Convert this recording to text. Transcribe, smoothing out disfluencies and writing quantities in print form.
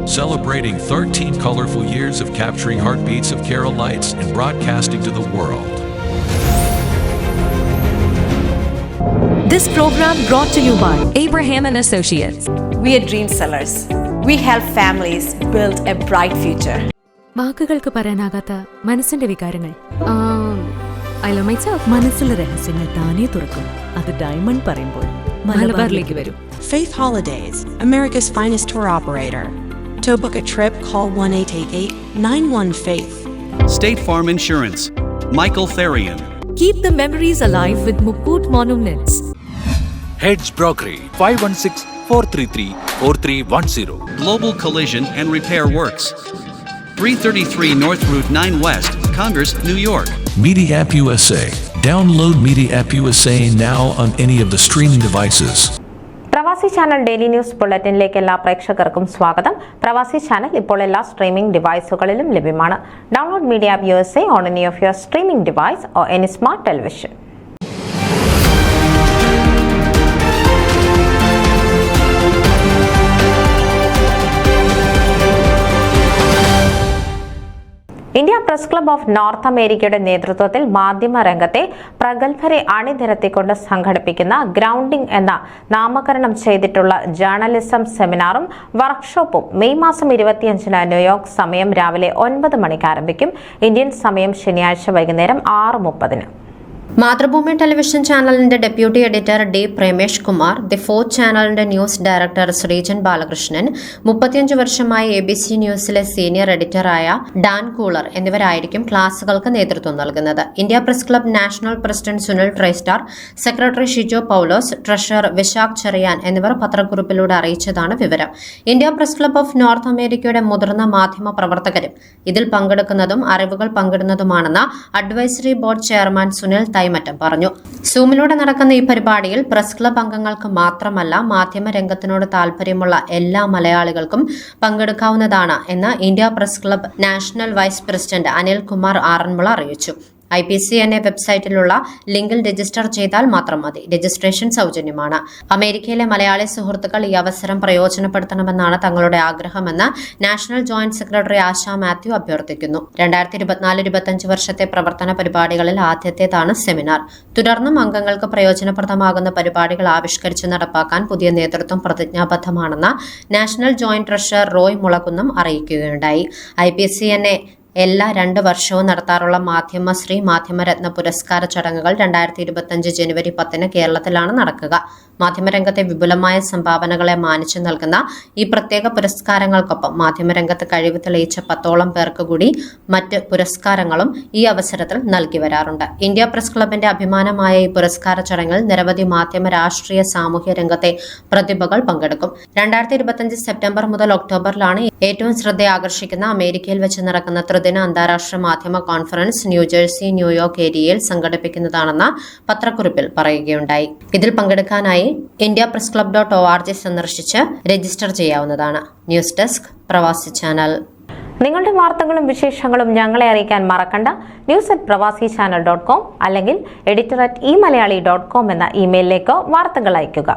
celebrating 13 colorful years of capturing heartbeats of Keralites and broadcasting to the world. This program brought to you by Abraham and Associates. We are dream sellers. We help families build a bright future. വാക്കുകൾക്ക് പറയാനാകാത്ത മനസ്സിന്റെ വികാരങ്ങൾ. I love myself. മനസ്സിലെ രഹസ്യങ്ങൾ താനേ തുറക്കും. അത് diamond പറയുമ്പോൾ മലബാറിലേക്ക് വരും. Faith Holidays, America's finest tour operator. To book a trip, call 1-888-91-FAITH. State Farm Insurance, Michael Therian. Keep the memories alive with Mukut Monuments. Heads Brokery 516-433-4310. Global Collision and Repair Works, 333 North Route 9 West, Congress, New York. Media App USA. Download Media App USA now on any of the streaming devices. പ്രവാസി channel daily news ബുള്ളറ്റിനിലേക്ക് എല്ലാ പ്രേക്ഷകർക്കും സ്വാഗതം. പ്രവാസി channel ഇപ്പോൾ എല്ലാ streaming ഡിവൈസുകളിലും ലഭ്യമാണ്. Download media app USA on any of your streaming device or any smart television. India press club of north അമേരിക്കയുടെ നേതൃത്വത്തിൽ മാധ്യമ രംഗത്തെ പ്രഗത്ഭരെ അണിനിരത്തിക്കൊണ്ട് സംഘടിപ്പിക്കുന്ന ഗ്രൗണ്ടിംഗ് എന്ന നാമകരണം ചെയ്തിട്ടുള്ള ജേർണലിസം സെമിനാറും വർക്ക്ഷോപ്പും മെയ് മാസം 25-ന് ന്യൂയോർക്ക് സമയം രാവിലെ 9 മണിക്ക് ആരംഭിക്കും. ഇന്ത്യൻ സമയം ശനിയാഴ്ച വൈകുന്നേരം 6:30-ന്. മാതൃഭൂമി ടെലിവിഷൻ ചാനലിന്റെ deputy editor D Premesh Kumar, the fourth ചാനലിന്റെ ന്യൂസ് ഡയറക്ടർ ശ്രീജൻ ബാലകൃഷ്ണൻ, 35 വർഷമായി ABC ന്യൂസിലെ സീനിയർ എഡിറ്ററായ ഡാൻ കൂളർ എന്നിവരായിരിക്കും ക്ലാസുകൾക്ക് നേതൃത്വം നൽകുന്നത്. India press club national president Sunil Tristar, secretary Shijo Paulose, treasurer Vishakh Cherian എന്നിവർ പത്രക്കുറിപ്പിലൂടെ അറിയിച്ചതാണ് വിവരം. India press club of north അമേരിക്കയുടെ മുതിർന്ന മാധ്യമ പ്രവർത്തകരും ഇതിൽ പങ്കെടുക്കുന്നതും അറിവുകൾ പങ്കിടുന്നതുമാണെന്ന് അഡ്വൈസറി ബോർഡ് ചെയർമാൻ സുനിൽ മറ്റും പറഞ്ഞു. സൂമിലൂടെ നടക്കുന്ന ഈ പരിപാടിയിൽ പ്രസ് ക്ലബ് അംഗങ്ങൾക്ക് മാത്രമല്ല മാധ്യമ രംഗത്തിനോട് താൽപര്യമുള്ള എല്ലാ മലയാളികൾക്കും പങ്കെടുക്കാവുന്നതാണ് എന്ന് India press club national vice president Anil Kumar Aranmula അറിയിച്ചു. IPCNA വെബ്സൈറ്റിലുള്ള ലിങ്കിൽ രജിസ്റ്റർ ചെയ്താൽ മാത്രം മതി. രജിസ്ട്രേഷൻ സൗജന്യമാണ്. അമേരിക്കയിലെ മലയാളി സുഹൃത്തുക്കൾ ഈ അവസരം പ്രയോജനപ്പെടുത്തണമെന്നാണ് തങ്ങളുടെ ആഗ്രഹമെന്ന് നാഷണൽ ജോയിന്റ് സെക്രട്ടറി ആശ മാത്യു അഭ്യർത്ഥിക്കുന്നു. 2024-25 വർഷത്തെ പ്രവർത്തന പരിപാടികളിൽ ആദ്യത്തേതാണ് സെമിനാർ. തുടർന്നും അംഗങ്ങൾക്ക് പ്രയോജനപ്രദമാകുന്ന പരിപാടികൾ ആവിഷ്കരിച്ച് നടപ്പാക്കാൻ പുതിയ നേതൃത്വം പ്രതിജ്ഞാബദ്ധമാണെന്ന് national joint treasurer Roy Mulakunnam അറിയിക്കുകയുണ്ടായി. IPCNA എല്ലാ 2 വർഷവും നടത്താറുള്ള മാധ്യമരത്ന പുരസ്കാര ചടങ്ങുകൾ 2025 ജനുവരി 10-ന് കേരളത്തിലാണ് നടക്കുക. മാധ്യമരംഗത്തെ വിപുലമായ സംഭാവനകളെ മാനിച്ചു നൽകുന്ന ഈ പ്രത്യേക പുരസ്കാരങ്ങൾക്കൊപ്പം മാധ്യമരംഗത്ത് കഴിവ് തെളിയിച്ച 10ഓളം പേർക്ക് കൂടി മറ്റ് പുരസ്കാരങ്ങളും ഈ അവസരത്തിൽ നൽകി വരാറുണ്ട്. ഇന്ത്യ പ്രസ് ക്ലബിന്റെ അഭിമാനമായ ഈ പുരസ്കാര ചടങ്ങിൽ നിരവധി മാധ്യമ, രാഷ്ട്രീയ, സാമൂഹ്യ രംഗത്തെ പ്രതിഭകൾ പങ്കെടുക്കും. 2025 സെപ്റ്റംബർ മുതൽ ഒക്ടോബറിലാണ് ഏറ്റവും ശ്രദ്ധ ആകർഷിക്കുന്ന അമേരിക്കയിൽ വെച്ച് നടക്കുന്ന ത്രിദിന അന്താരാഷ്ട്ര മാധ്യമ കോൺഫറൻസ് ന്യൂജേഴ്സി, ന്യൂയോർക്ക് ഏരിയയിൽ സംഘടിപ്പിക്കുന്നതാണെന്ന് പത്രക്കുറിപ്പിൽ പറയുകയുണ്ടായി. ഇതിൽ പങ്കെടുക്കാനായി indiapressclub.org സന്ദർശിച്ച് രജിസ്റ്റർ ചെയ്യാവുന്നതാണ്. ന്യൂസ് ഡെസ്ക് പ്രവാസി ചാനൽ. നിങ്ങളുടെ വാർത്തകളും വിശേഷങ്ങളും ഞങ്ങളെ അറിയിക്കാൻ മറക്കണ്ട. news@pravasichannel.com അല്ലെങ്കിൽ editor@eMalayali.com എന്ന ഇമെയിലിലേക്ക് വാർത്തകൾ അയയ്ക്കുക.